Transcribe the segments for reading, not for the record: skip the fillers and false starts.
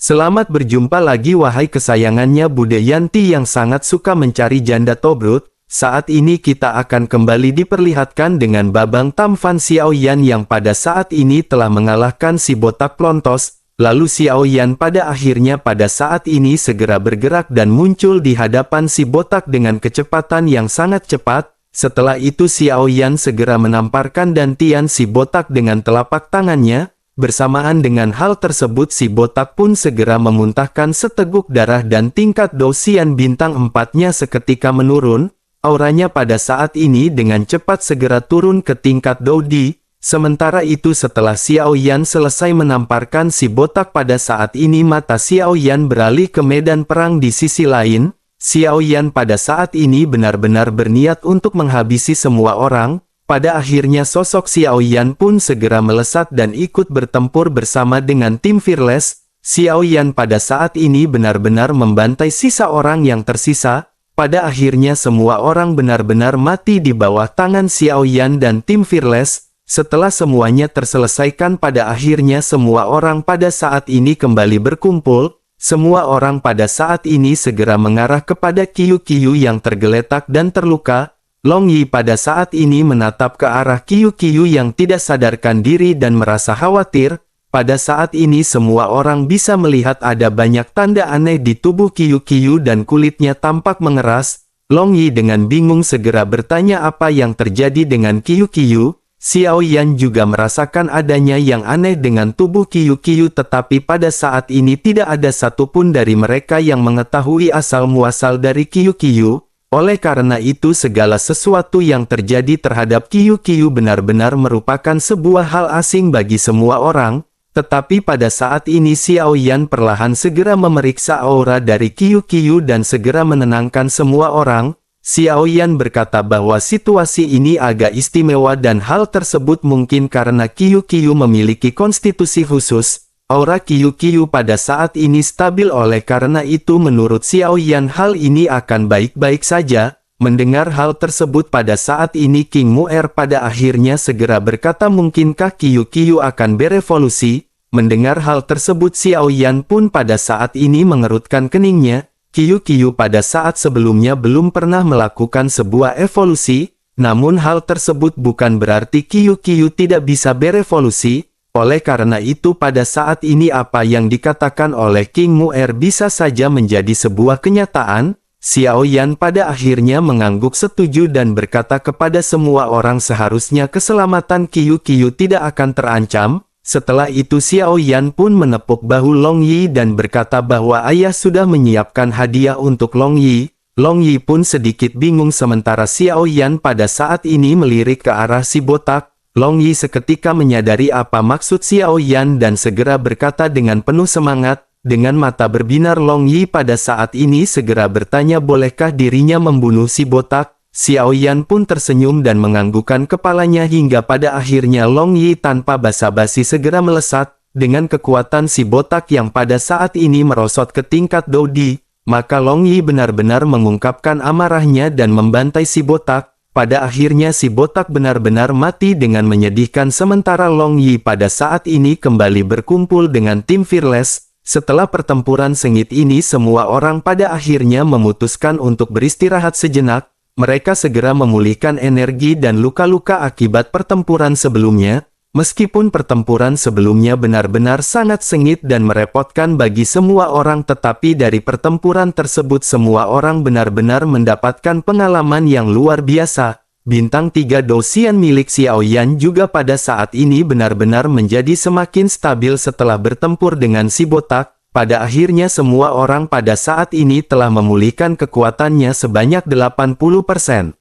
Selamat berjumpa lagi wahai kesayangannya Bude Yanti yang sangat suka mencari janda Tobrut. Saat ini kita akan kembali diperlihatkan dengan Babang Tamfan Xiaoyan yang pada saat ini telah mengalahkan si botak Plontos. Lalu Xiaoyan pada akhirnya pada saat ini segera bergerak dan muncul di hadapan si botak dengan kecepatan yang sangat cepat. Setelah itu Xiaoyan segera menamparkan dantian si botak dengan telapak tangannya. Bersamaan dengan hal tersebut si botak pun segera memuntahkan seteguk darah dan tingkat dosian bintang 4-nya seketika menurun. Auranya pada saat ini dengan cepat segera turun ke tingkat Dodi. Sementara itu setelah Xiaoyan selesai menamparkan si botak pada saat ini mata Xiaoyan beralih ke medan perang di sisi lain. Xiaoyan pada saat ini benar-benar berniat untuk menghabisi semua orang. Pada akhirnya sosok Xiaoyan pun segera melesat dan ikut bertempur bersama dengan tim Fearless. Xiaoyan pada saat ini benar-benar membantai sisa orang yang tersisa. Pada akhirnya semua orang benar-benar mati di bawah tangan Xiaoyan dan tim Fearless. Setelah semuanya terselesaikan pada akhirnya semua orang pada saat ini kembali berkumpul. Semua orang pada saat ini segera mengarah kepada Qiu yang tergeletak dan terluka. Long Yi pada saat ini menatap ke arah Qiu yang tidak sadarkan diri dan merasa khawatir. Pada saat ini semua orang bisa melihat ada banyak tanda aneh di tubuh Qiu dan kulitnya tampak mengeras. Long Yi dengan bingung segera bertanya apa yang terjadi dengan Qiu. Xiaoyan juga merasakan adanya yang aneh dengan tubuh Qiu tetapi pada saat ini tidak ada satupun dari mereka yang mengetahui asal-muasal dari Qiu. Oleh karena itu segala sesuatu yang terjadi terhadap Qiu benar-benar merupakan sebuah hal asing bagi semua orang. Tetapi pada saat ini Xiaoyan perlahan segera memeriksa aura dari Qiu dan segera menenangkan semua orang. Xiaoyan berkata bahwa situasi ini agak istimewa dan hal tersebut mungkin karena Qiu memiliki konstitusi khusus. Aura Qiu pada saat ini stabil oleh karena itu menurut Xiaoyan hal ini akan baik-baik saja. Mendengar hal tersebut pada saat ini King Mu'er pada akhirnya segera berkata mungkinkah Qiu akan berevolusi. Mendengar hal tersebut Xiaoyan pun pada saat ini mengerutkan keningnya. Qiu pada saat sebelumnya belum pernah melakukan sebuah evolusi. Namun hal tersebut bukan berarti Qiu tidak bisa berevolusi. Oleh karena itu pada saat ini apa yang dikatakan oleh King Mu'er bisa saja menjadi sebuah kenyataan. Xiaoyan pada akhirnya mengangguk setuju dan berkata kepada semua orang seharusnya keselamatan Qiu tidak akan terancam. Setelah itu Xiaoyan pun menepuk bahu Long Yi dan berkata bahwa ayah sudah menyiapkan hadiah untuk Long Yi. Long Yi pun sedikit bingung sementara Xiaoyan pada saat ini melirik ke arah si botak. Long Yi seketika menyadari apa maksud Xiaoyan dan segera berkata dengan penuh semangat. Dengan mata berbinar Long Yi pada saat ini segera bertanya bolehkah dirinya membunuh si botak. Xiaoyan pun tersenyum dan menganggukkan kepalanya hingga pada akhirnya Long Yi tanpa basa-basi segera melesat. Dengan kekuatan si botak yang pada saat ini merosot ke tingkat Dodi, maka Long Yi benar-benar mengungkapkan amarahnya dan membantai si botak. Pada akhirnya si botak benar-benar mati dengan menyedihkan sementara Long Yi pada saat ini kembali berkumpul dengan tim Fearless. Setelah pertempuran sengit ini semua orang pada akhirnya memutuskan untuk beristirahat sejenak. Mereka segera memulihkan energi dan luka-luka akibat pertempuran sebelumnya. Meskipun pertempuran sebelumnya benar-benar sangat sengit dan merepotkan bagi semua orang tetapi dari pertempuran tersebut semua orang benar-benar mendapatkan pengalaman yang luar biasa. Bintang 3 dosian milik Xiaoyan juga pada saat ini benar-benar menjadi semakin stabil setelah bertempur dengan si botak. Pada akhirnya semua orang pada saat ini telah memulihkan kekuatannya sebanyak 80%.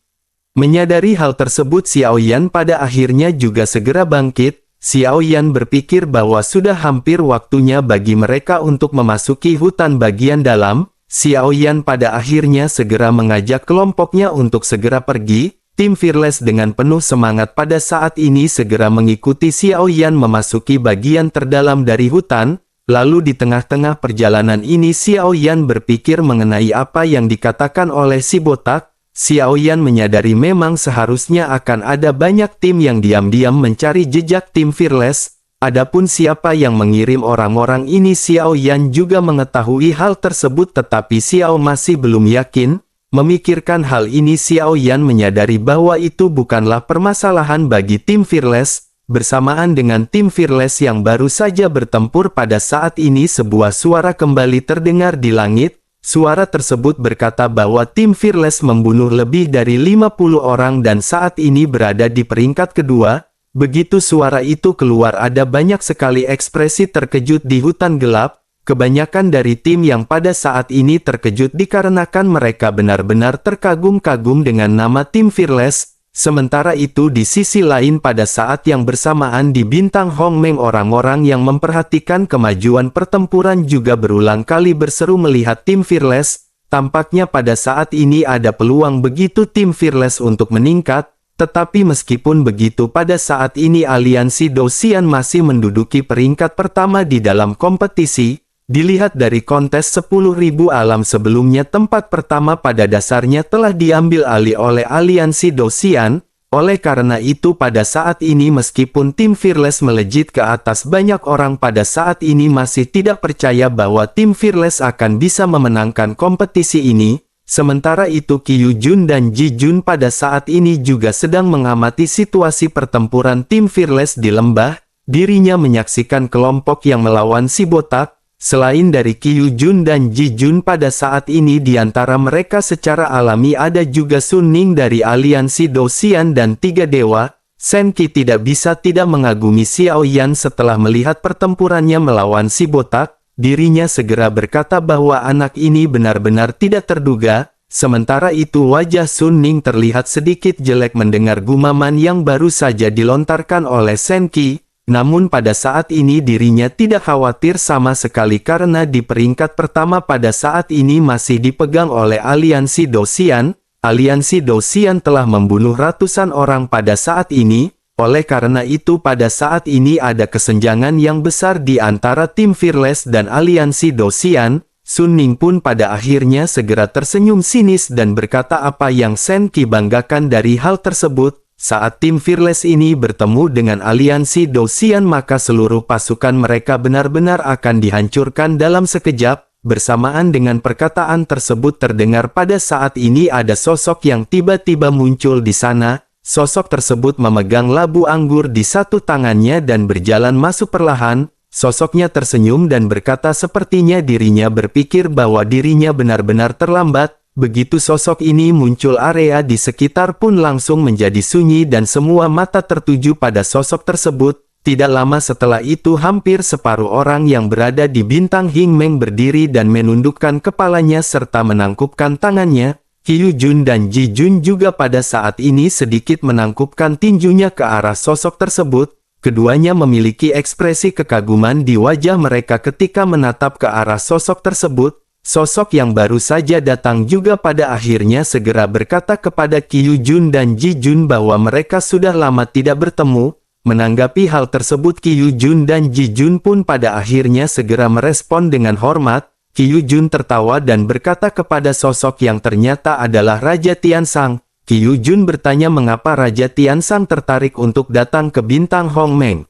Menyadari hal tersebut Xiaoyan pada akhirnya juga segera bangkit. Xiaoyan berpikir bahwa sudah hampir waktunya bagi mereka untuk memasuki hutan bagian dalam. Xiaoyan pada akhirnya segera mengajak kelompoknya untuk segera pergi. Tim Fearless dengan penuh semangat pada saat ini segera mengikuti Xiaoyan memasuki bagian terdalam dari hutan. Lalu di tengah-tengah perjalanan ini Xiaoyan berpikir mengenai apa yang dikatakan oleh si botak. Xiaoyan menyadari memang seharusnya akan ada banyak tim yang diam-diam mencari jejak tim Fearless. Adapun siapa yang mengirim orang-orang ini, Xiao Yan juga mengetahui hal tersebut, tetapi Xiao masih belum yakin. Memikirkan hal ini, Xiao Yan menyadari bahwa itu bukanlah permasalahan bagi tim Fearless. Bersamaan dengan tim Fearless yang baru saja bertempur pada saat ini, sebuah suara kembali terdengar di langit. Suara tersebut berkata bahwa tim Fearless membunuh lebih dari 50 orang dan saat ini berada di peringkat kedua. Begitu suara itu keluar, ada banyak sekali ekspresi terkejut di hutan gelap. Kebanyakan dari tim yang pada saat ini terkejut dikarenakan mereka benar-benar terkagum-kagum dengan nama tim Fearless. Sementara itu di sisi lain, pada saat yang bersamaan di bintang Hongmeng, orang-orang yang memperhatikan kemajuan pertempuran juga berulang kali berseru melihat tim Fearless. Tampaknya pada saat ini ada peluang begitu tim Fearless untuk meningkat. Tetapi meskipun begitu, pada saat ini aliansi Dou-Xian masih menduduki peringkat pertama di dalam kompetisi. Dilihat dari kontes 10.000 alam sebelumnya, tempat pertama pada dasarnya telah diambil alih oleh aliansi Dou-Xian. Oleh karena itu pada saat ini meskipun tim Fearless melejit ke atas, banyak orang pada saat ini masih tidak percaya bahwa tim Fearless akan bisa memenangkan kompetisi ini. Sementara itu Qiu Jun dan Ji Jun pada saat ini juga sedang mengamati situasi pertempuran tim Fearless di lembah. Dirinya menyaksikan kelompok yang melawan si botak. Selain dari Qiu Jun dan Ji Jun, pada saat ini di antara mereka secara alami ada juga Sun Ning dari aliansi Dou-Xian dan tiga dewa. Shen Qi tidak bisa tidak mengagumi Xiao Yan setelah melihat pertempurannya melawan si botak. Dirinya segera berkata bahwa anak ini benar-benar tidak terduga. Sementara itu wajah Sun Ning terlihat sedikit jelek mendengar gumaman yang baru saja dilontarkan oleh Shen Qi. Namun pada saat ini dirinya tidak khawatir sama sekali karena di peringkat pertama pada saat ini masih dipegang oleh aliansi Dou-Xian. Aliansi Dou-Xian telah membunuh ratusan orang pada saat ini. Oleh karena itu pada saat ini ada kesenjangan yang besar di antara tim Fearless dan aliansi Dou-Xian. Sun Ning pun pada akhirnya segera tersenyum sinis dan berkata apa yang Shen Qi banggakan dari hal tersebut. Saat tim Fearless ini bertemu dengan aliansi Dou-Xian, maka seluruh pasukan mereka benar-benar akan dihancurkan dalam sekejap. Bersamaan dengan perkataan tersebut terdengar pada saat ini ada sosok yang tiba-tiba muncul di sana. Sosok tersebut memegang labu anggur di satu tangannya dan berjalan masuk perlahan. Sosoknya tersenyum dan berkata sepertinya dirinya berpikir bahwa dirinya benar-benar terlambat. Begitu sosok ini muncul, area di sekitar pun langsung menjadi sunyi dan semua mata tertuju pada sosok tersebut. Tidak lama setelah itu hampir separuh orang yang berada di bintang Hingmeng berdiri dan menundukkan kepalanya serta menangkupkan tangannya. Qiu Jun dan Ji Jun juga pada saat ini sedikit menangkupkan tinjunya ke arah sosok tersebut. Keduanya memiliki ekspresi kekaguman di wajah mereka ketika menatap ke arah sosok tersebut. Sosok yang baru saja datang juga pada akhirnya segera berkata kepada Qiu Jun dan Ji Jun bahwa mereka sudah lama tidak bertemu. Menanggapi hal tersebut, Qiu Jun dan Ji Jun pun pada akhirnya segera merespon dengan hormat. Qiu Jun tertawa dan berkata kepada sosok yang ternyata adalah Raja Tiansang. Qiu Jun bertanya mengapa Raja Tiansang tertarik untuk datang ke bintang Hongmeng.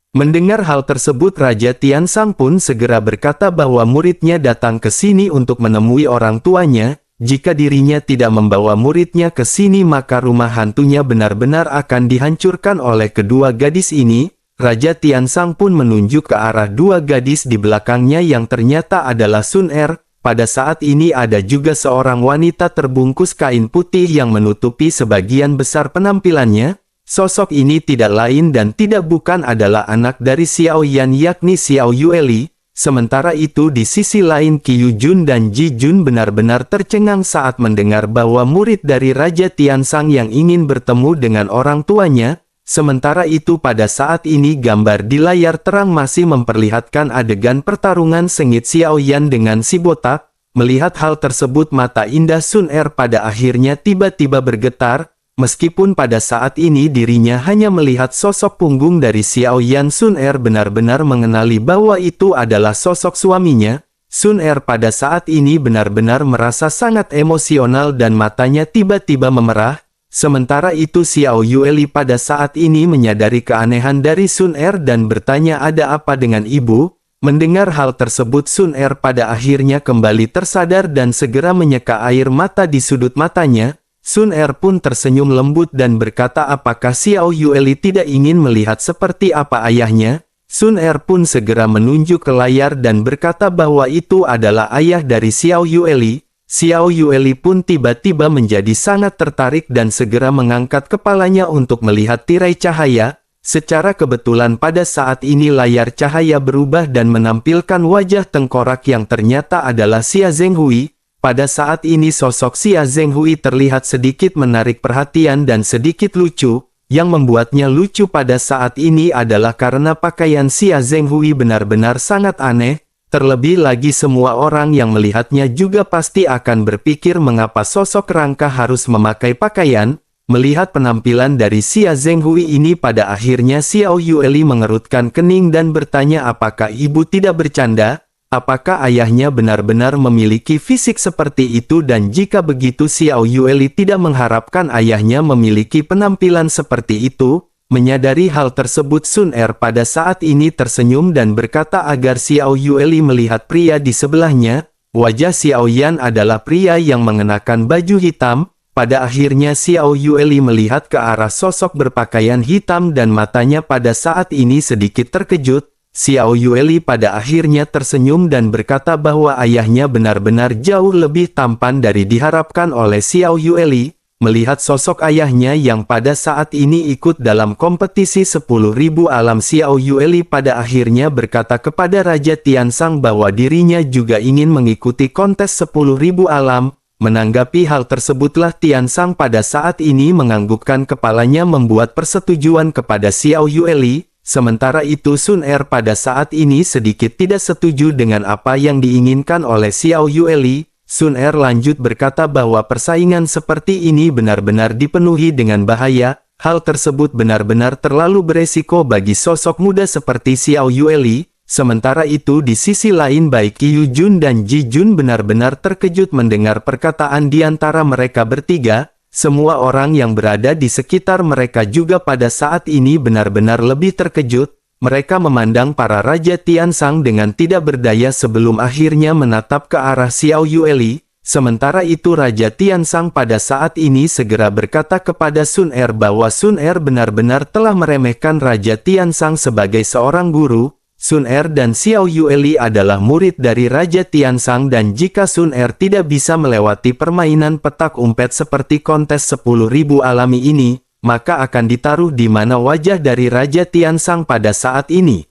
Mendengar hal tersebut, Raja Tiansang pun segera berkata bahwa muridnya datang ke sini untuk menemui orang tuanya. Jika dirinya tidak membawa muridnya ke sini, maka rumah hantunya benar-benar akan dihancurkan oleh kedua gadis ini. Raja Tiansang pun menunjuk ke arah dua gadis di belakangnya yang ternyata adalah Sun Er. Pada saat ini ada juga seorang wanita terbungkus kain putih yang menutupi sebagian besar penampilannya. Sosok ini tidak lain dan tidak bukan adalah anak dari Xiao Yan, yakni Xiao Yueli. Sementara itu di sisi lain Qiu Jun dan Ji Jun benar-benar tercengang saat mendengar bahwa murid dari Raja Tiansang yang ingin bertemu dengan orang tuanya. Sementara itu pada saat ini gambar di layar terang masih memperlihatkan adegan pertarungan sengit Xiao Yan dengan si botak. Melihat hal tersebut mata indah Sun Er pada akhirnya tiba-tiba bergetar. Meskipun pada saat ini dirinya hanya melihat sosok punggung dari Xiao Yan, Sun Er benar-benar mengenali bahwa itu adalah sosok suaminya. Sun Er pada saat ini benar-benar merasa sangat emosional dan matanya tiba-tiba memerah. Sementara itu Xiao Yueli pada saat ini menyadari keanehan dari Sun Er dan bertanya ada apa dengan ibu. Mendengar hal tersebut Sun Er pada akhirnya kembali tersadar dan segera menyeka air mata di sudut matanya. Sun Er pun tersenyum lembut dan berkata apakah Xiao Yueli tidak ingin melihat seperti apa ayahnya? Sun Er pun segera menunjuk ke layar dan berkata bahwa itu adalah ayah dari Xiao Yueli. Xiao Yueli pun tiba-tiba menjadi sangat tertarik dan segera mengangkat kepalanya untuk melihat tirai cahaya. Secara kebetulan pada saat ini layar cahaya berubah dan menampilkan wajah tengkorak yang ternyata adalah Xia Zhenghui. Pada saat ini sosok Xia Zhenghui terlihat sedikit menarik perhatian dan sedikit lucu. Yang membuatnya lucu pada saat ini adalah karena pakaian Xia Zhenghui benar-benar sangat aneh. Terlebih lagi semua orang yang melihatnya juga pasti akan berpikir mengapa sosok Rangka harus memakai pakaian. Melihat penampilan dari Xia Zhenghui ini pada akhirnya Xiao Yueli mengerutkan kening dan bertanya apakah ibu tidak bercanda? Apakah ayahnya benar-benar memiliki fisik seperti itu dan jika begitu Xiao Yueli tidak mengharapkan ayahnya memiliki penampilan seperti itu? Menyadari hal tersebut Sun Er pada saat ini tersenyum dan berkata agar Xiao Yueli melihat pria di sebelahnya. Wajah Xiao Yan adalah pria yang mengenakan baju hitam. Pada akhirnya Xiao Yueli melihat ke arah sosok berpakaian hitam dan matanya pada saat ini sedikit terkejut. Xiao Yueli pada akhirnya tersenyum dan berkata bahwa ayahnya benar-benar jauh lebih tampan dari diharapkan oleh Xiao Yueli. Melihat sosok ayahnya yang pada saat ini ikut dalam kompetisi 10.000 alam Xiao Yueli pada akhirnya berkata kepada Raja Tiansang bahwa dirinya juga ingin mengikuti kontes 10.000 alam. Menanggapi hal tersebutlah Tiansang pada saat ini menganggukkan kepalanya membuat persetujuan kepada Xiao Yueli. Sementara itu Sun Er pada saat ini sedikit tidak setuju dengan apa yang diinginkan oleh Xiao Yueli. Sun Er lanjut berkata bahwa persaingan seperti ini benar-benar dipenuhi dengan bahaya. Hal tersebut benar-benar terlalu beresiko bagi sosok muda seperti Xiao Yueli. Sementara itu di sisi lain baik Qiu Jun dan Ji Jun benar-benar terkejut mendengar perkataan di antara mereka bertiga. Semua orang yang berada di sekitar mereka juga pada saat ini benar-benar lebih terkejut. Mereka memandang para Raja Tiansang dengan tidak berdaya sebelum akhirnya menatap ke arah Xiao Yueli. Sementara itu Raja Tiansang pada saat ini segera berkata kepada Sun Er bahwa Sun Er benar-benar telah meremehkan Raja Tiansang sebagai seorang guru. Sun Er dan Xiao Yueli adalah murid dari Raja Tiansang dan jika Sun Er tidak bisa melewati permainan petak umpet seperti kontes 10.000 alami ini, maka akan ditaruh di mana wajah dari Raja Tiansang pada saat ini.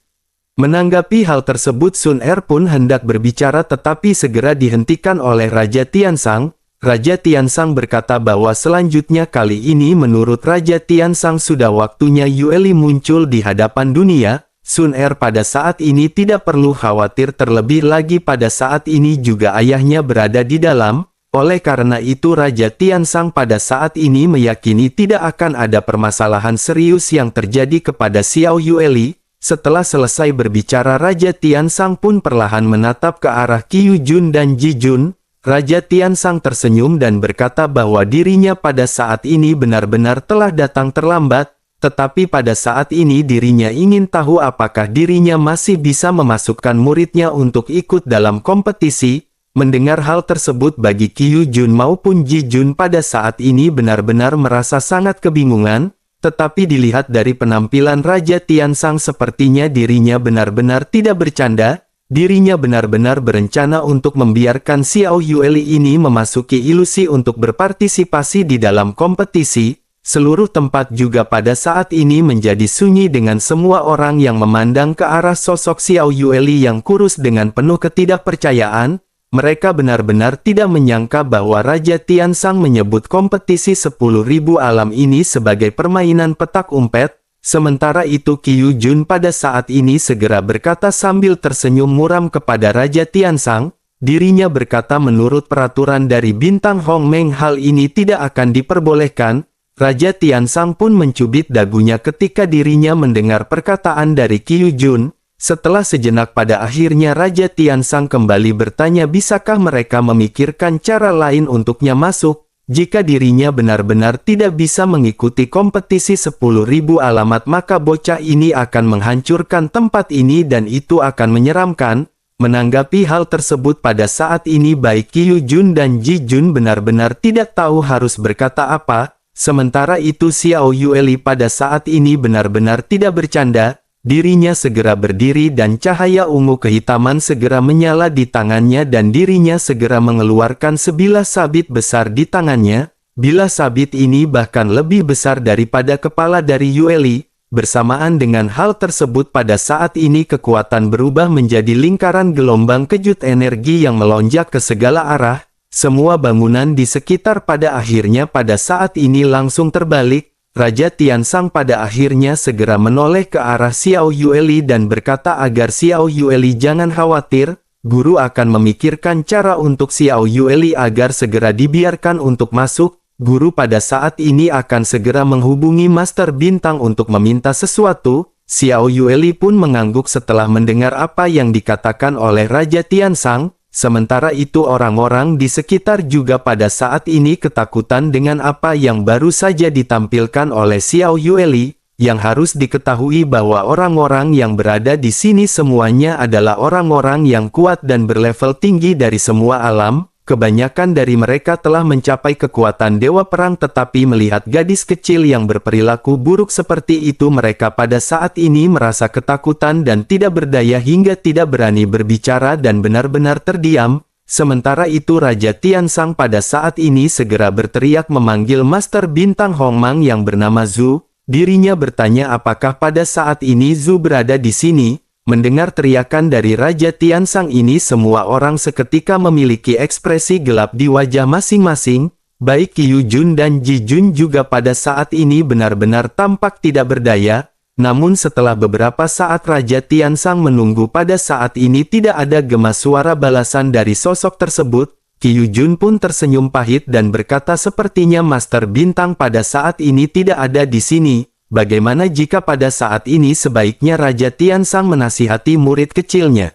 Menanggapi hal tersebut Sun Er pun hendak berbicara tetapi segera dihentikan oleh Raja Tiansang. Raja Tiansang berkata bahwa selanjutnya kali ini menurut Raja Tiansang sudah waktunya Yueli muncul di hadapan dunia. Sun Er pada saat ini tidak perlu khawatir terlebih lagi pada saat ini juga ayahnya berada di dalam. Oleh karena itu Raja Tiansang pada saat ini meyakini tidak akan ada permasalahan serius yang terjadi kepada Xiao Yueli. Setelah selesai berbicara Raja Tiansang pun perlahan menatap ke arah Qiu Jun dan Ji Jun. Raja Tiansang tersenyum dan berkata bahwa dirinya pada saat ini benar-benar telah datang terlambat. Tetapi pada saat ini dirinya ingin tahu apakah dirinya masih bisa memasukkan muridnya untuk ikut dalam kompetisi. Mendengar hal tersebut bagi Qiu Jun maupun Ji Jun pada saat ini benar-benar merasa sangat kebingungan. Tetapi dilihat dari penampilan Raja Tiansang sepertinya dirinya benar-benar tidak bercanda. Dirinya benar-benar berencana untuk membiarkan Xiao Yueli ini memasuki ilusi untuk berpartisipasi di dalam kompetisi. Seluruh tempat juga pada saat ini menjadi sunyi dengan semua orang yang memandang ke arah sosok Xiao Yueli yang kurus dengan penuh ketidakpercayaan. Mereka benar-benar tidak menyangka bahwa Raja Tiansang menyebut kompetisi 10.000 alam ini sebagai permainan petak umpet. Sementara itu Qiu Jun pada saat ini segera berkata sambil tersenyum muram kepada Raja Tiansang. Dirinya berkata menurut peraturan dari Bintang Hong Meng hal ini tidak akan diperbolehkan. Raja Tiansang pun mencubit dagunya ketika dirinya mendengar perkataan dari Qiu Jun. Setelah sejenak pada akhirnya Raja Tiansang kembali bertanya bisakah mereka memikirkan cara lain untuknya masuk. Jika dirinya benar-benar tidak bisa mengikuti kompetisi 10.000 alamat maka bocah ini akan menghancurkan tempat ini dan itu akan menyeramkan. Menanggapi hal tersebut pada saat ini baik Qiu Jun dan Ji Jun benar-benar tidak tahu harus berkata apa. Sementara itu Xiao Yueli pada saat ini benar-benar tidak bercanda. Dirinya segera berdiri dan cahaya ungu kehitaman segera menyala di tangannya dan dirinya segera mengeluarkan sebilah sabit besar di tangannya. Bilah sabit ini bahkan lebih besar daripada kepala dari Yueli. Bersamaan dengan hal tersebut pada saat ini kekuatan berubah menjadi lingkaran gelombang kejut energi yang melonjak ke segala arah. Semua bangunan di sekitar pada akhirnya pada saat ini langsung terbalik. Raja Tiansang pada akhirnya segera menoleh ke arah Xiao Yueli dan berkata agar Xiao Yueli jangan khawatir, guru akan memikirkan cara untuk Xiao Yueli agar segera dibiarkan untuk masuk. Guru pada saat ini akan segera menghubungi Master Bintang untuk meminta sesuatu. Xiao Yueli pun mengangguk setelah mendengar apa yang dikatakan oleh Raja Tiansang. Sementara itu orang-orang di sekitar juga pada saat ini ketakutan dengan apa yang baru saja ditampilkan oleh Xiao Yueli. Yang harus diketahui bahwa orang-orang yang berada di sini semuanya adalah orang-orang yang kuat dan berlevel tinggi dari semua alam. Kebanyakan dari mereka telah mencapai kekuatan Dewa Perang tetapi melihat gadis kecil yang berperilaku buruk seperti itu mereka pada saat ini merasa ketakutan dan tidak berdaya hingga tidak berani berbicara dan benar-benar terdiam. Sementara itu Raja Tiansang pada saat ini segera berteriak memanggil Master Bintang Hongmang yang bernama Zhu. Dirinya bertanya apakah pada saat ini Zhu berada di sini. Mendengar teriakan dari Raja Tiansang ini semua orang seketika memiliki ekspresi gelap di wajah masing-masing. Baik Qiu Jun dan Ji Jun juga pada saat ini benar-benar tampak tidak berdaya. Namun setelah beberapa saat Raja Tiansang menunggu pada saat ini tidak ada gema suara balasan dari sosok tersebut. Qiu Jun pun tersenyum pahit dan berkata sepertinya Master Bintang pada saat ini tidak ada di sini. Bagaimana jika pada saat ini sebaiknya Raja Tiansang menasihati murid kecilnya?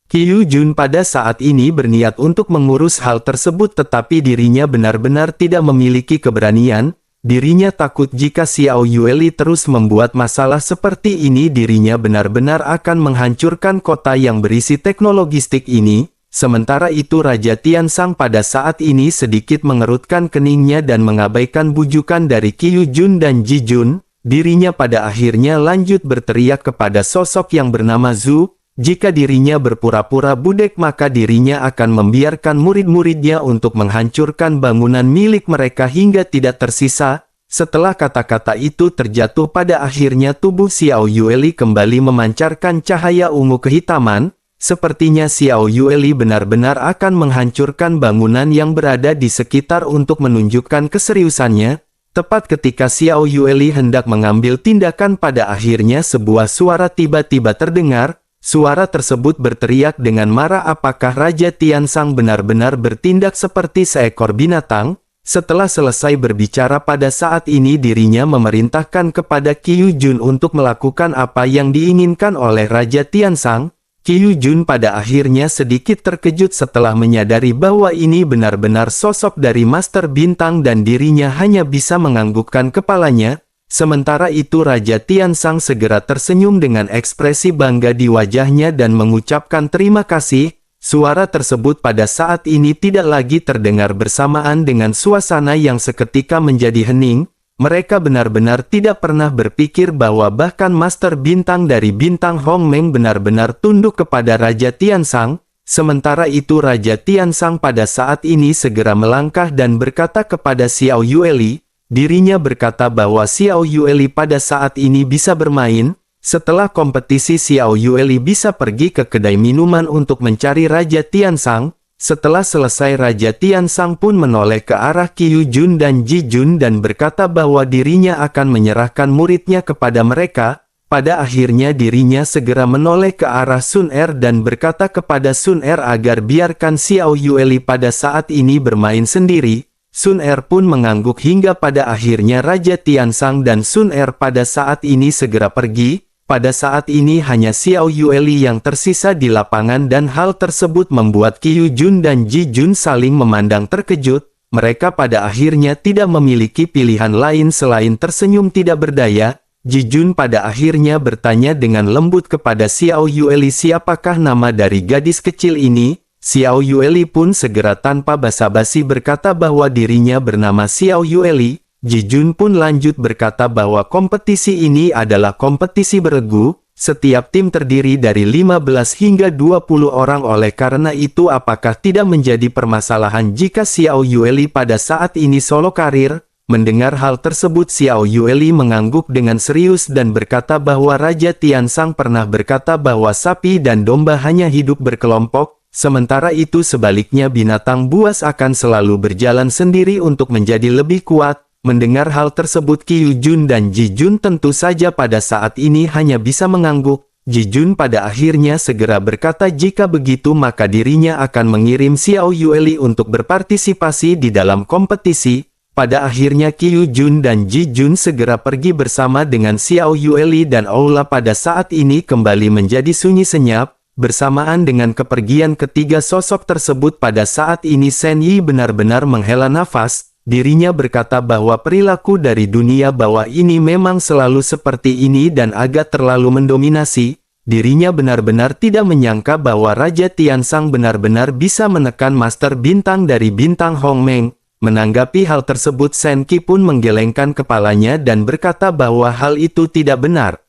Qiu Jun pada saat ini berniat untuk mengurus hal tersebut tetapi dirinya benar-benar tidak memiliki keberanian. Dirinya takut jika Xiao Yueli terus membuat masalah seperti ini dirinya benar-benar akan menghancurkan kota yang berisi teknologistik ini. Sementara itu Raja Tiansang pada saat ini sedikit mengerutkan keningnya dan mengabaikan bujukan dari Qiu Jun dan Ji Jun. Dirinya pada akhirnya lanjut berteriak kepada sosok yang bernama Zhu. Jika dirinya berpura-pura budak maka dirinya akan membiarkan murid-muridnya untuk menghancurkan bangunan milik mereka hingga tidak tersisa. Setelah kata-kata itu terjatuh pada akhirnya tubuh Xiao Yueli kembali memancarkan cahaya ungu kehitaman. Sepertinya Xiao Yueli benar-benar akan menghancurkan bangunan yang berada di sekitar untuk menunjukkan keseriusannya. Tepat ketika Xiao Yueli hendak mengambil tindakan pada akhirnya sebuah suara tiba-tiba terdengar. Suara tersebut berteriak dengan marah apakah Raja Tiansang benar-benar bertindak seperti seekor binatang? Setelah selesai berbicara pada saat ini dirinya memerintahkan kepada Qiu Jun untuk melakukan apa yang diinginkan oleh Raja Tiansang. Qiu Jun pada akhirnya sedikit terkejut setelah menyadari bahwa ini benar-benar sosok dari Master Bintang dan dirinya hanya bisa menganggukkan kepalanya. Sementara itu Raja Tiansang segera tersenyum dengan ekspresi bangga di wajahnya dan mengucapkan terima kasih. Suara tersebut pada saat ini tidak lagi terdengar bersamaan dengan suasana yang seketika menjadi hening. Mereka benar-benar tidak pernah berpikir bahwa bahkan Master Bintang dari Bintang Hongmeng benar-benar tunduk kepada Raja Tiansang. Sementara itu Raja Tiansang pada saat ini segera melangkah dan berkata kepada Xiao Yueli. Dirinya berkata bahwa Xiao Yueli pada saat ini bisa bermain. Setelah kompetisi Xiao Yueli bisa pergi ke kedai minuman untuk mencari Raja Tiansang. Setelah selesai Raja Tiansang pun menoleh ke arah Qiu Jun dan Ji Jun dan berkata bahwa dirinya akan menyerahkan muridnya kepada mereka. Pada akhirnya dirinya segera menoleh ke arah Sun Er dan berkata kepada Sun Er agar biarkan Xiao Yueli pada saat ini bermain sendiri. Sun Er pun mengangguk hingga pada akhirnya Raja Tiansang dan Sun Er pada saat ini segera pergi. Pada saat ini hanya Xiao Yueli yang tersisa di lapangan dan hal tersebut membuat Qiu Jun dan Ji Jun saling memandang terkejut. mereka pada akhirnya tidak memiliki pilihan lain selain tersenyum tidak berdaya. Ji Jun pada akhirnya bertanya dengan lembut kepada Xiao Yueli siapakah nama dari gadis kecil ini. Xiao Yueli pun segera tanpa basa-basi berkata bahwa dirinya bernama Xiao Yueli. Ji Jun pun lanjut berkata bahwa kompetisi ini adalah kompetisi beregu. Setiap tim terdiri dari 15 hingga 20 orang oleh karena itu apakah tidak menjadi permasalahan jika Xiao Yueli pada saat ini solo karir? Mendengar hal tersebut Xiao Yueli mengangguk dengan serius dan berkata bahwa Raja Tiansang pernah berkata bahwa sapi dan domba hanya hidup berkelompok, sementara itu sebaliknya binatang buas akan selalu berjalan sendiri untuk menjadi lebih kuat. Mendengar hal tersebut Qiu Jun dan Ji Jun tentu saja pada saat ini hanya bisa mengangguk. Ji Jun pada akhirnya segera berkata jika begitu maka dirinya akan mengirim Xiao Yueli untuk berpartisipasi di dalam kompetisi. Pada akhirnya Qiu Jun dan Ji Jun segera pergi bersama dengan Xiao Yueli dan aula pada saat ini kembali menjadi sunyi senyap. Bersamaan dengan kepergian ketiga sosok tersebut pada saat ini Shen Yi benar-benar menghela nafas. Dirinya berkata bahwa perilaku dari dunia bawah ini memang selalu seperti ini dan agak terlalu mendominasi. Dirinya benar-benar tidak menyangka bahwa Raja Tiansang benar-benar bisa menekan Master Bintang dari Bintang Hongmeng. Menanggapi hal tersebut Shen Qi pun menggelengkan kepalanya dan berkata bahwa hal itu tidak benar.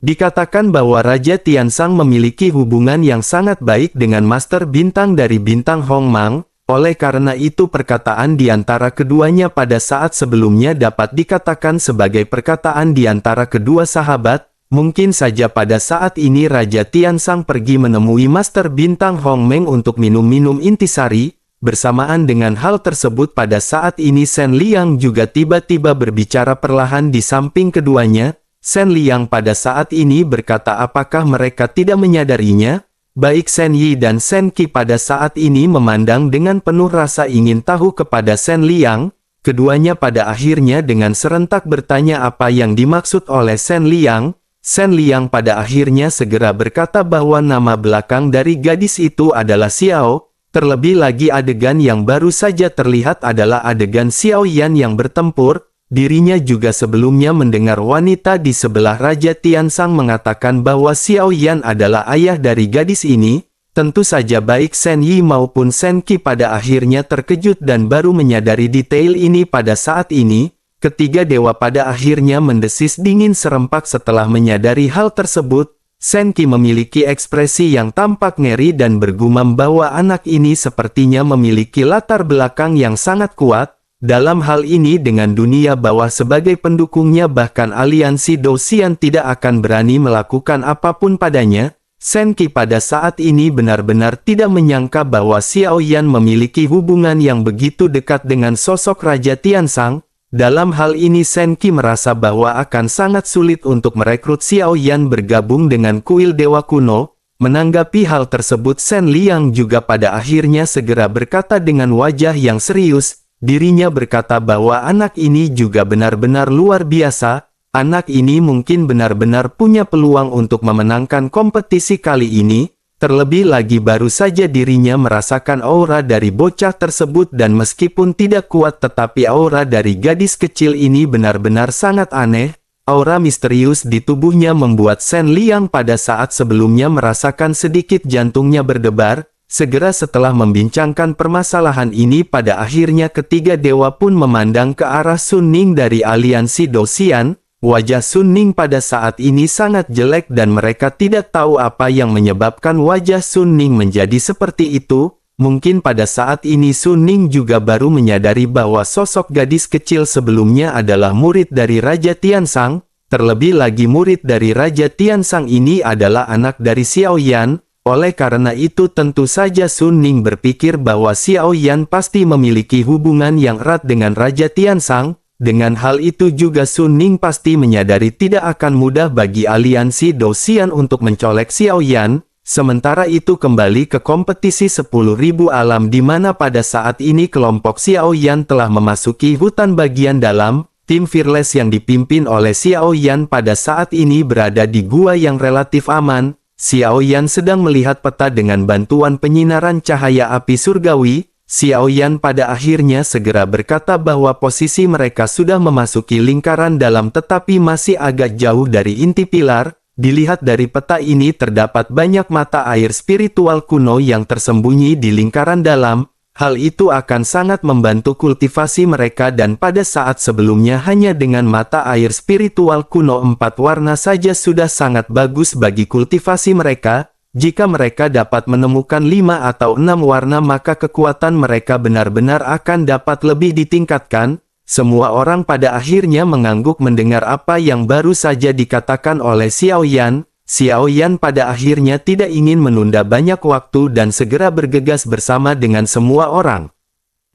Dikatakan bahwa Raja Tiansang memiliki hubungan yang sangat baik dengan Master Bintang dari Bintang Hongmeng. Oleh karena itu perkataan di antara keduanya pada saat sebelumnya dapat dikatakan sebagai perkataan di antara kedua sahabat. Mungkin saja pada saat ini Raja Tiansang pergi menemui Master Bintang Hongmeng untuk minum-minum intisari. Bersamaan dengan hal tersebut pada saat ini Shen Liang juga tiba-tiba berbicara perlahan di samping keduanya. Shen Liang pada saat ini berkata apakah mereka tidak menyadarinya? Baik Shen Yi dan Shen Qi pada saat ini memandang dengan penuh rasa ingin tahu kepada Shen Liang. Keduanya pada akhirnya dengan serentak bertanya apa yang dimaksud oleh Shen Liang. Shen Liang pada akhirnya segera berkata bahwa nama belakang dari gadis itu adalah Xiao. Terlebih lagi adegan yang baru saja terlihat adalah adegan Xiao Yan yang bertempur. Dirinya juga sebelumnya mendengar wanita di sebelah Raja Tiansang mengatakan bahwa Xiao Yan adalah ayah dari gadis ini. Tentu saja baik Shen Yi maupun Shen Qi pada akhirnya terkejut dan baru menyadari detail ini pada saat ini. Ketiga dewa pada akhirnya mendesis dingin serempak setelah menyadari hal tersebut. Shen Qi memiliki ekspresi yang tampak ngeri dan bergumam bahwa anak ini sepertinya memiliki latar belakang yang sangat kuat. Dalam hal ini dengan dunia bawah sebagai pendukungnya bahkan aliansi Dou-Xian tidak akan berani melakukan apapun padanya. Shen Qi pada saat ini benar-benar tidak menyangka bahwa Xiao Yan memiliki hubungan yang begitu dekat dengan sosok Raja Tiansang. Dalam hal ini Shen Qi merasa bahwa akan sangat sulit untuk merekrut Xiao Yan bergabung dengan kuil Dewa Kuno. Menanggapi hal tersebut Shen Liang juga pada akhirnya segera berkata dengan wajah yang serius. Dirinya berkata bahwa anak ini juga benar-benar luar biasa. Anak ini mungkin benar-benar punya peluang untuk memenangkan kompetisi kali ini. Terlebih lagi baru saja dirinya merasakan aura dari bocah tersebut dan meskipun tidak kuat tetapi aura dari gadis kecil ini benar-benar sangat aneh. Aura misterius di tubuhnya membuat Shen Liang pada saat sebelumnya merasakan sedikit jantungnya berdebar. Segera setelah membincangkan permasalahan ini pada akhirnya ketiga dewa pun memandang ke arah Sun Ning dari aliansi Dou-Xian. Wajah Sun Ning pada saat ini sangat jelek dan mereka tidak tahu apa yang menyebabkan wajah Sun Ning menjadi seperti itu. Mungkin pada saat ini Sun Ning juga baru menyadari bahwa sosok gadis kecil sebelumnya adalah murid dari Raja Tiansang. Terlebih lagi murid dari Raja Tiansang ini adalah anak dari Xiao Yan. Oleh karena itu tentu saja Sun Ning berpikir bahwa Xiao Yan pasti memiliki hubungan yang erat dengan Raja Tiansang. Dengan hal itu juga Sun Ning pasti menyadari tidak akan mudah bagi aliansi Dou-Xian untuk mencolek Xiao Yan. Sementara itu kembali ke kompetisi 10.000 alam di mana pada saat ini kelompok Xiao Yan telah memasuki hutan bagian dalam. Tim Fearless yang dipimpin oleh Xiao Yan pada saat ini berada di gua yang relatif aman. Xiao Yan sedang melihat peta dengan bantuan penyinaran cahaya api surgawi. Xiao Yan pada akhirnya segera berkata bahwa posisi mereka sudah memasuki lingkaran dalam tetapi masih agak jauh dari inti pilar. Dilihat dari peta ini terdapat banyak mata air spiritual kuno yang tersembunyi di lingkaran dalam. Hal itu akan sangat membantu kultivasi mereka dan pada saat sebelumnya hanya dengan mata air spiritual kuno 4 warna saja sudah sangat bagus bagi kultivasi mereka. Jika mereka dapat menemukan 5 atau 6 warna maka kekuatan mereka benar-benar akan dapat lebih ditingkatkan. Semua orang pada akhirnya mengangguk mendengar apa yang baru saja dikatakan oleh Xiao Yan. Xiao Yan pada akhirnya tidak ingin menunda banyak waktu dan segera bergegas bersama dengan semua orang.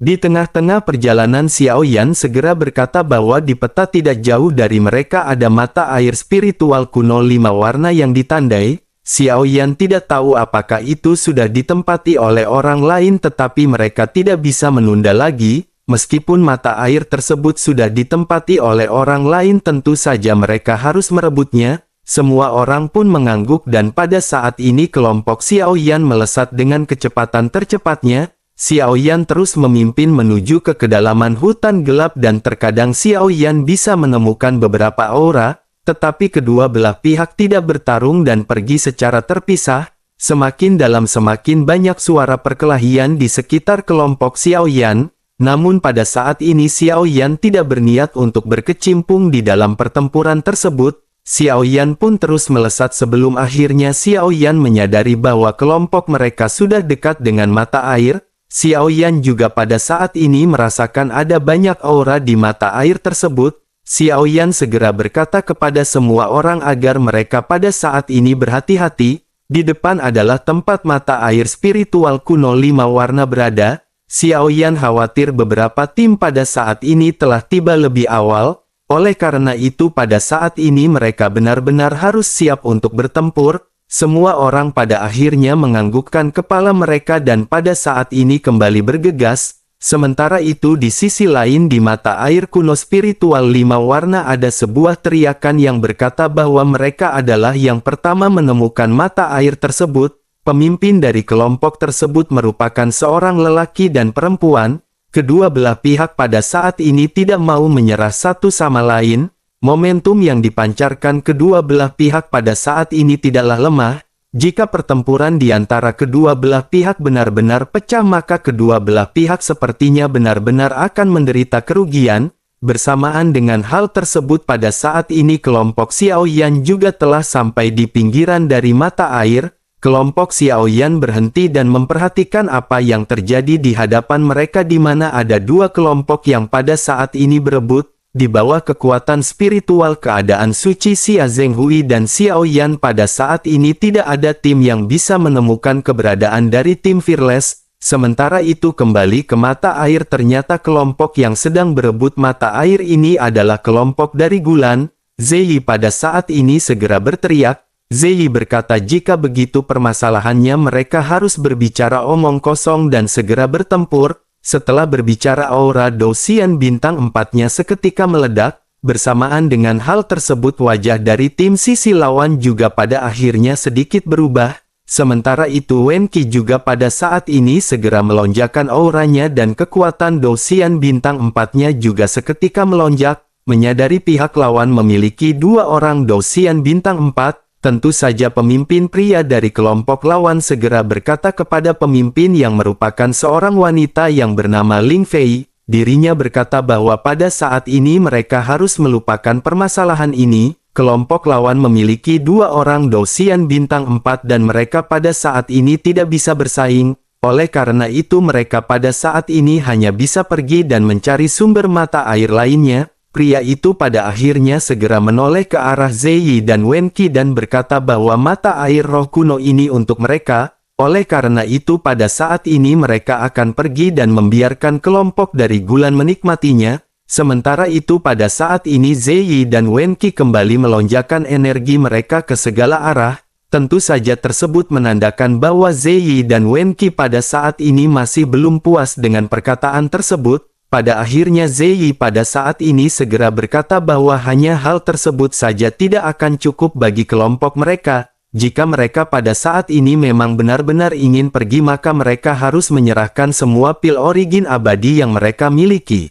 Di tengah-tengah perjalanan Xiao Yan segera berkata bahwa di peta tidak jauh dari mereka ada mata air spiritual kuno 5 warna yang ditandai. Xiao Yan tidak tahu apakah itu sudah ditempati oleh orang lain tetapi mereka tidak bisa menunda lagi. Meskipun mata air tersebut sudah ditempati oleh orang lain tentu saja mereka harus merebutnya. Semua orang pun mengangguk dan pada saat ini kelompok Xiao Yan melesat dengan kecepatan tercepatnya. Xiao Yan terus memimpin menuju ke kedalaman hutan gelap dan terkadang Xiao Yan bisa menemukan beberapa aura, tetapi kedua belah pihak tidak bertarung dan pergi secara terpisah. Semakin dalam semakin banyak suara perkelahian di sekitar kelompok Xiao Yan. Namun pada saat ini Xiao Yan tidak berniat untuk berkecimpung di dalam pertempuran tersebut. Xiao Yan pun terus melesat sebelum akhirnya Xiao Yan menyadari bahwa kelompok mereka sudah dekat dengan mata air. Xiao Yan juga pada saat ini merasakan ada banyak aura di mata air tersebut. Xiao Yan segera berkata kepada semua orang agar mereka pada saat ini berhati-hati. Di depan adalah tempat mata air spiritual kuno 5 warna berada. Xiao Yan khawatir beberapa tim pada saat ini telah tiba lebih awal. Oleh karena itu pada saat ini mereka benar-benar harus siap untuk bertempur. Semua orang pada akhirnya menganggukkan kepala mereka dan pada saat ini kembali bergegas. Sementara itu di sisi lain di mata air kuno spiritual 5 warna ada sebuah teriakan yang berkata bahwa mereka adalah yang pertama menemukan mata air tersebut. Pemimpin dari kelompok tersebut merupakan seorang lelaki dan perempuan. Kedua belah pihak pada saat ini tidak mau menyerah satu sama lain. Momentum yang dipancarkan kedua belah pihak pada saat ini tidaklah lemah. Jika pertempuran di antara kedua belah pihak benar-benar pecah maka kedua belah pihak sepertinya benar-benar akan menderita kerugian. Bersamaan dengan hal tersebut pada saat ini kelompok Xiao Yan juga telah sampai di pinggiran dari mata air. Kelompok Xiao Yan berhenti dan memperhatikan apa yang terjadi di hadapan mereka di mana ada dua kelompok yang pada saat ini berebut. Di bawah kekuatan spiritual keadaan suci Xia Zhenghui dan Xiao Yan pada saat ini tidak ada tim yang bisa menemukan keberadaan dari tim Fearless. Sementara itu kembali ke mata air ternyata kelompok yang sedang berebut mata air ini adalah kelompok dari Gulan. Ziyi pada saat ini segera berteriak. Ziyi berkata jika begitu permasalahannya mereka harus berbicara omong kosong dan segera bertempur. Setelah berbicara aura Douxian bintang 4-nya seketika meledak. Bersamaan dengan hal tersebut wajah dari tim sisi lawan juga pada akhirnya sedikit berubah. Sementara itu Wen Qi juga pada saat ini segera melonjakkan auranya dan kekuatan Douxian bintang 4-nya juga seketika melonjak. Menyadari pihak lawan memiliki dua orang Douxian bintang 4. Tentu saja pemimpin pria dari kelompok lawan segera berkata kepada pemimpin yang merupakan seorang wanita yang bernama Ling Fei. Dirinya berkata bahwa pada saat ini mereka harus melupakan permasalahan ini. Kelompok lawan memiliki dua orang Douxian bintang 4 dan mereka pada saat ini tidak bisa bersaing. Oleh karena itu mereka pada saat ini hanya bisa pergi dan mencari sumber mata air lainnya. Pria itu pada akhirnya segera menoleh ke arah Ziyi dan Wen Qi dan berkata bahwa mata air roh kuno ini untuk mereka. Oleh karena itu pada saat ini mereka akan pergi dan membiarkan kelompok dari Gulan menikmatinya. Sementara itu pada saat ini Ziyi dan Wen Qi kembali melonjakkan energi mereka ke segala arah. Tentu saja tersebut menandakan bahwa Ziyi dan Wen Qi pada saat ini masih belum puas dengan perkataan tersebut. Pada akhirnya Ziyi pada saat ini segera berkata bahwa hanya hal tersebut saja tidak akan cukup bagi kelompok mereka. jika mereka pada saat ini memang benar-benar ingin pergi maka mereka harus menyerahkan semua pil origin abadi yang mereka miliki.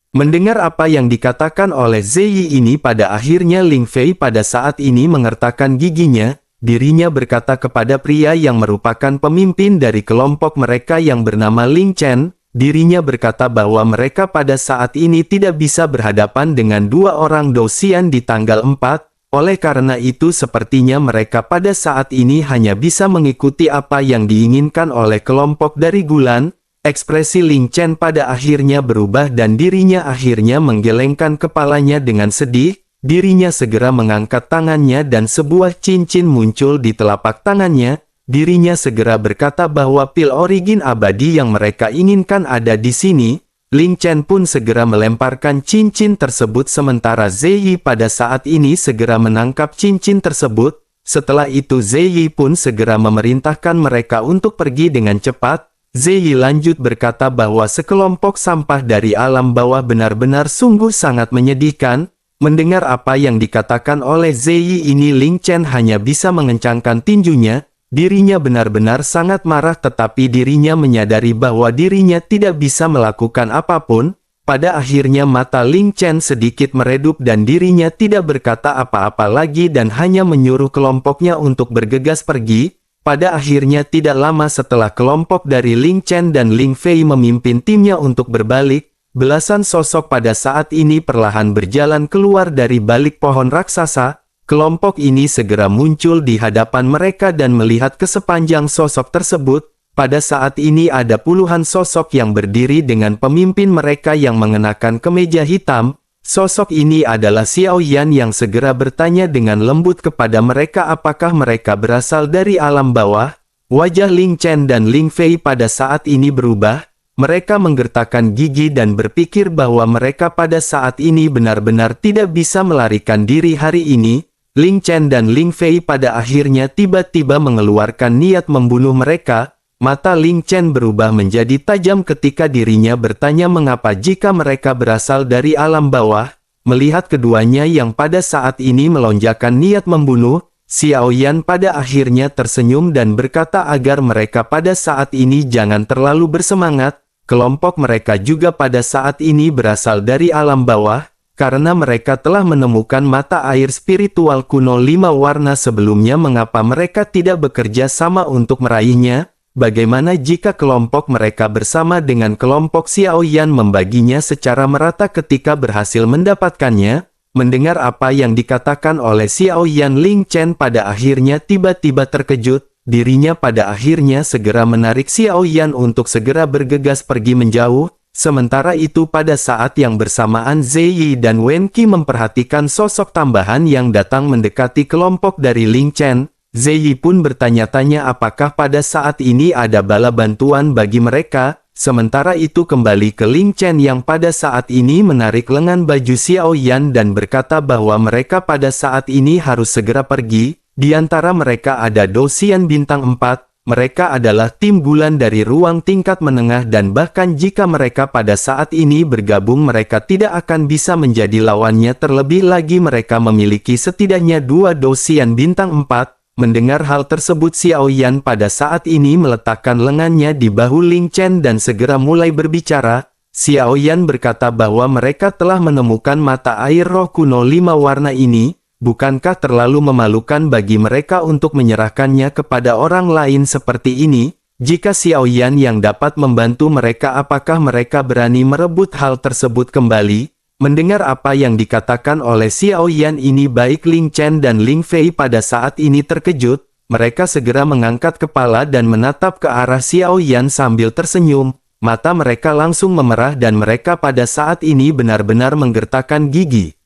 Mendengar apa yang dikatakan oleh Ziyi ini pada akhirnya Ling Fei pada saat ini mengertakkan giginya, dirinya berkata kepada pria yang merupakan pemimpin dari kelompok mereka yang bernama Ling Chen, dirinya berkata bahwa mereka pada saat ini tidak bisa berhadapan dengan dua orang Dosian di tanggal 4, oleh karena itu sepertinya mereka pada saat ini hanya bisa mengikuti apa yang diinginkan oleh kelompok dari Gulan. Ekspresi Ling Chen pada akhirnya berubah dan dirinya akhirnya menggelengkan kepalanya dengan sedih, dirinya segera mengangkat tangannya dan sebuah cincin muncul di telapak tangannya, dirinya segera berkata bahwa pil origin abadi yang mereka inginkan ada di sini. Ling Chen pun segera melemparkan cincin tersebut sementara Ziyi pada saat ini segera menangkap cincin tersebut. Setelah itu Ziyi pun segera memerintahkan mereka untuk pergi dengan cepat. Ziyi lanjut berkata bahwa sekelompok sampah dari alam bawah benar-benar sungguh sangat menyedihkan. Mendengar apa yang dikatakan oleh Ziyi ini Ling Chen hanya bisa mengencangkan tinjunya. Dirinya benar-benar sangat marah tetapi dirinya menyadari bahwa dirinya tidak bisa melakukan apapun. Pada akhirnya mata Ling Chen sedikit meredup dan dirinya tidak berkata apa-apa lagi dan hanya menyuruh kelompoknya untuk bergegas pergi. Pada akhirnya tidak lama setelah kelompok dari Ling Chen dan Ling Fei memimpin timnya untuk berbalik, belasan sosok pada saat ini perlahan berjalan keluar dari balik pohon raksasa. Kelompok ini segera muncul di hadapan mereka dan melihat ke sepanjang sosok tersebut. Pada saat ini ada puluhan sosok yang berdiri dengan pemimpin mereka yang mengenakan kemeja hitam. Sosok ini adalah Xiao Yan yang segera bertanya dengan lembut kepada mereka apakah mereka berasal dari alam bawah. Wajah Ling Chen dan Ling Fei pada saat ini berubah. Mereka menggertakkan gigi dan berpikir bahwa mereka pada saat ini benar-benar tidak bisa melarikan diri hari ini. Ling Chen dan Ling Fei pada akhirnya tiba-tiba mengeluarkan niat membunuh mereka. Mata Ling Chen berubah menjadi tajam ketika dirinya bertanya mengapa jika mereka berasal dari alam bawah. Melihat keduanya yang pada saat ini melonjakkan niat membunuh, Xiao Yan pada akhirnya tersenyum dan berkata agar mereka pada saat ini jangan terlalu bersemangat. Kelompok mereka juga pada saat ini berasal dari alam bawah, karena mereka telah menemukan mata air spiritual kuno 5 warna sebelumnya. Mengapa mereka tidak bekerja sama untuk meraihnya? Bagaimana jika kelompok mereka bersama dengan kelompok Xiao Yan membaginya secara merata ketika berhasil mendapatkannya? Mendengar apa yang dikatakan oleh Xiao Yan, Ling Chen pada akhirnya tiba-tiba terkejut. Dirinya pada akhirnya segera menarik Xiao Yan untuk segera bergegas pergi menjauh. Sementara itu pada saat yang bersamaan Ziyi dan Wen Qi memperhatikan sosok tambahan yang datang mendekati kelompok dari Ling Chen. Ziyi pun bertanya-tanya apakah pada saat ini ada bala bantuan bagi mereka. Sementara itu kembali ke Ling Chen yang pada saat ini menarik lengan baju Xiao Yan dan berkata bahwa mereka pada saat ini harus segera pergi. Di antara mereka ada Dosian bintang 4. Mereka adalah tim Gulan dari ruang tingkat menengah dan bahkan jika mereka pada saat ini bergabung mereka tidak akan bisa menjadi lawannya, terlebih lagi mereka memiliki setidaknya 2 Dosian bintang 4. Mendengar hal tersebut Xiao Yan pada saat ini meletakkan lengannya di bahu Ling Chen dan segera mulai berbicara. Xiao Yan berkata bahwa mereka telah menemukan mata air roh kuno 5 warna ini. Bukankah terlalu memalukan bagi mereka untuk menyerahkannya kepada orang lain seperti ini? Jika Xiao Yan yang dapat membantu mereka, apakah mereka berani merebut hal tersebut kembali? Mendengar apa yang dikatakan oleh Xiao Yan ini baik Ling Chen dan Ling Fei pada saat ini terkejut. Mereka segera mengangkat kepala dan menatap ke arah Xiao Yan sambil tersenyum. Mata mereka langsung memerah dan mereka pada saat ini benar-benar menggertakkan gigi.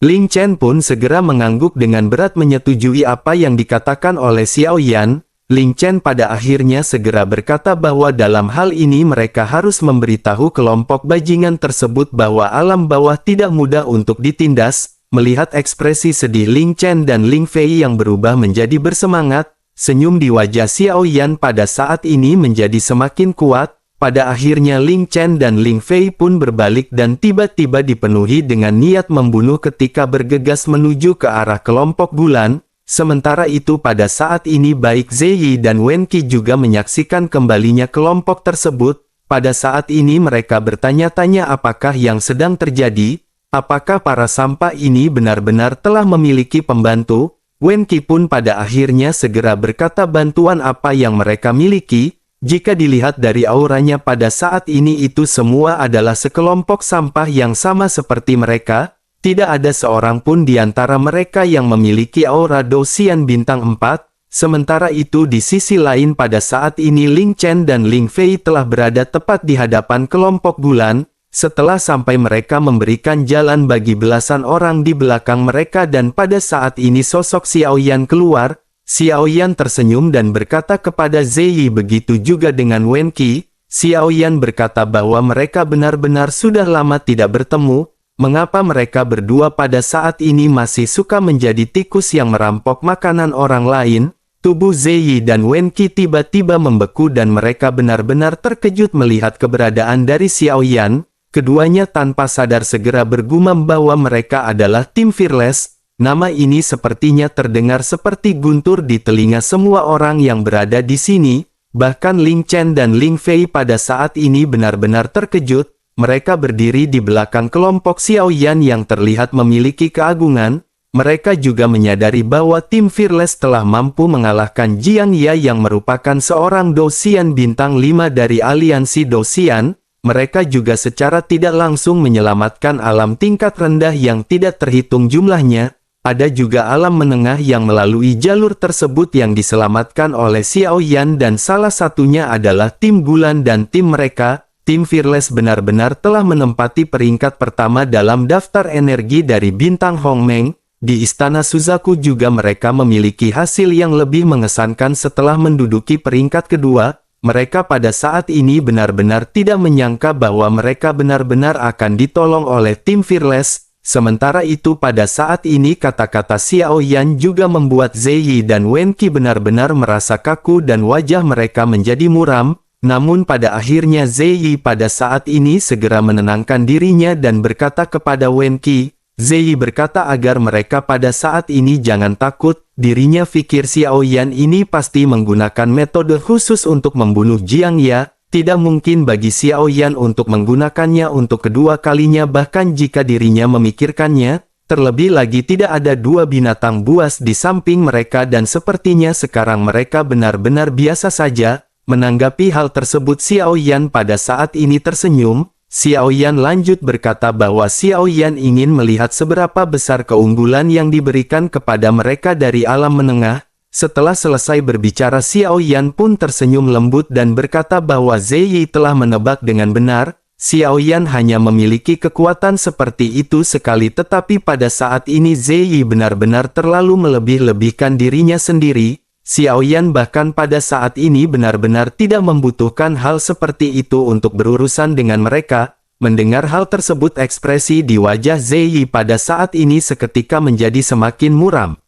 Ling Chen pun segera mengangguk dengan berat menyetujui apa yang dikatakan oleh Xiao Yan. Ling Chen pada akhirnya segera berkata bahwa dalam hal ini mereka harus memberitahu kelompok bajingan tersebut bahwa alam bawah tidak mudah untuk ditindas. Melihat ekspresi sedih Ling Chen dan Ling Fei yang berubah menjadi bersemangat, senyum di wajah Xiao Yan pada saat ini menjadi semakin kuat. Pada akhirnya Ling Chen dan Ling Fei pun berbalik dan tiba-tiba dipenuhi dengan niat membunuh ketika bergegas menuju ke arah kelompok Gulan. Sementara itu pada saat ini baik Ziyi dan Wenqi juga menyaksikan kembalinya kelompok tersebut. Pada saat ini mereka bertanya-tanya apakah yang sedang terjadi, apakah para sampah ini benar-benar telah memiliki pembantu. Wenqi pun pada akhirnya segera berkata bantuan apa yang mereka miliki. Jika dilihat dari auranya pada saat ini itu semua adalah sekelompok sampah yang sama seperti mereka. Tidak ada seorang pun di antara mereka yang memiliki aura Dosian bintang 4, sementara itu di sisi lain pada saat ini Ling Chen dan Ling Fei telah berada tepat di hadapan kelompok bulan, setelah sampai mereka memberikan jalan bagi belasan orang di belakang mereka dan pada saat ini sosok Xiao Yan keluar. Xiao Yan tersenyum dan berkata kepada Ziyi begitu juga dengan Wenqi. Xiao Yan berkata bahwa mereka benar-benar sudah lama tidak bertemu. Mengapa mereka berdua pada saat ini masih suka menjadi tikus yang merampok makanan orang lain? Tubuh Ziyi dan Wenqi tiba-tiba membeku dan mereka benar-benar terkejut melihat keberadaan dari Xiao Yan. Keduanya tanpa sadar segera bergumam bahwa mereka adalah tim Fearless. Nama ini sepertinya terdengar seperti guntur di telinga semua orang yang berada di sini. Bahkan Ling Chen dan Ling Fei pada saat ini benar-benar terkejut. Mereka berdiri di belakang kelompok Xiao Yan yang terlihat memiliki keagungan. Mereka juga menyadari bahwa tim Fearless telah mampu mengalahkan Jiang Ya yang merupakan seorang Dosian bintang 5 dari aliansi Dosian. Mereka juga secara tidak langsung menyelamatkan alam tingkat rendah yang tidak terhitung jumlahnya. Ada juga alam menengah yang melalui jalur tersebut yang diselamatkan oleh Xiao Yan dan salah satunya adalah tim bulan dan tim mereka. Tim Fearless benar-benar telah menempati peringkat pertama dalam daftar energi dari bintang Hongmeng. Di Istana Suzaku juga mereka memiliki hasil yang lebih mengesankan setelah menduduki peringkat kedua. Mereka pada saat ini benar-benar tidak menyangka bahwa mereka benar-benar akan ditolong oleh tim Fearless. Sementara itu pada saat ini kata-kata Xiao Yan juga membuat Ziyi dan Wenqi benar-benar merasa kaku dan wajah mereka menjadi muram. Namun pada akhirnya Ziyi pada saat ini segera menenangkan dirinya dan berkata kepada Wenqi. Ziyi berkata agar mereka pada saat ini jangan takut. Dirinya pikir Xiao Yan ini pasti menggunakan metode khusus untuk membunuh Jiang Ya. Tidak mungkin bagi Xiao Yan untuk menggunakannya untuk kedua kalinya bahkan jika dirinya memikirkannya. Terlebih lagi tidak ada dua binatang buas di samping mereka dan sepertinya sekarang mereka benar-benar biasa saja. Menanggapi hal tersebut Xiao Yan pada saat ini tersenyum. Xiao Yan lanjut berkata bahwa Xiao Yan ingin melihat seberapa besar keunggulan yang diberikan kepada mereka dari alam menengah. Setelah selesai berbicara Xiao Yan pun tersenyum lembut dan berkata bahwa Ziyi telah menebak dengan benar. Xiao Yan hanya memiliki kekuatan seperti itu sekali tetapi pada saat ini Ziyi benar-benar terlalu melebih-lebihkan dirinya sendiri. Xiao Yan bahkan pada saat ini benar-benar tidak membutuhkan hal seperti itu untuk berurusan dengan mereka. Mendengar hal tersebut ekspresi di wajah Ziyi pada saat ini seketika menjadi semakin muram.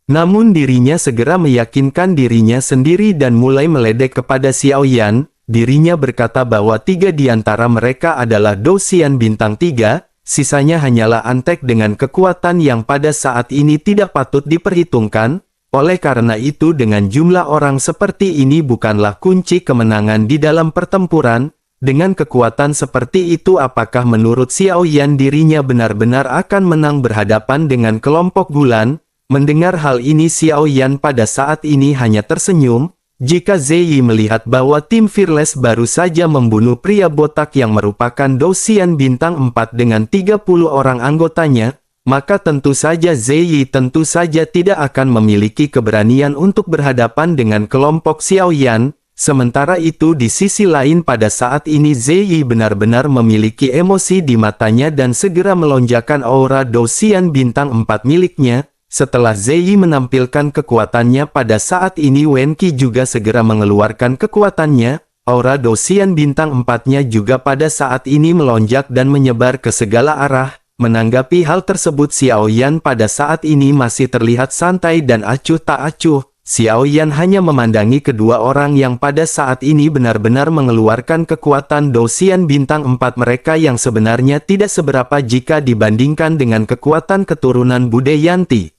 Namun dirinya segera meyakinkan dirinya sendiri dan mulai meledek kepada Xiao Yan. Dirinya berkata bahwa 3 di antara mereka adalah Dosian bintang 3, sisanya hanyalah antek dengan kekuatan yang pada saat ini tidak patut diperhitungkan. Oleh karena itu dengan jumlah orang seperti ini bukanlah kunci kemenangan di dalam pertempuran. Dengan kekuatan seperti itu apakah menurut Xiao Yan dirinya benar-benar akan menang berhadapan dengan kelompok bulan? Mendengar hal ini Xiao Yan pada saat ini hanya tersenyum. Jika Ziyi melihat bahwa tim Fearless baru saja membunuh pria botak yang merupakan Dosian bintang 4 dengan 30 orang anggotanya, maka tentu saja Ziyi tentu saja tidak akan memiliki keberanian untuk berhadapan dengan kelompok Xiao Yan. Sementara itu di sisi lain pada saat ini Ziyi benar-benar memiliki emosi di matanya dan segera melonjakkan aura Dosian bintang 4 miliknya. Setelah Ziyi menampilkan kekuatannya pada saat ini Wenqi juga segera mengeluarkan kekuatannya. Aura Dosian bintang 4-nya juga pada saat ini melonjak dan menyebar ke segala arah. Menanggapi hal tersebut Xiao Yan pada saat ini masih terlihat santai dan acuh tak acuh. Xiao Yan hanya memandangi kedua orang yang pada saat ini benar-benar mengeluarkan kekuatan Dosian bintang 4 mereka yang sebenarnya tidak seberapa jika dibandingkan dengan kekuatan keturunan Budayanti.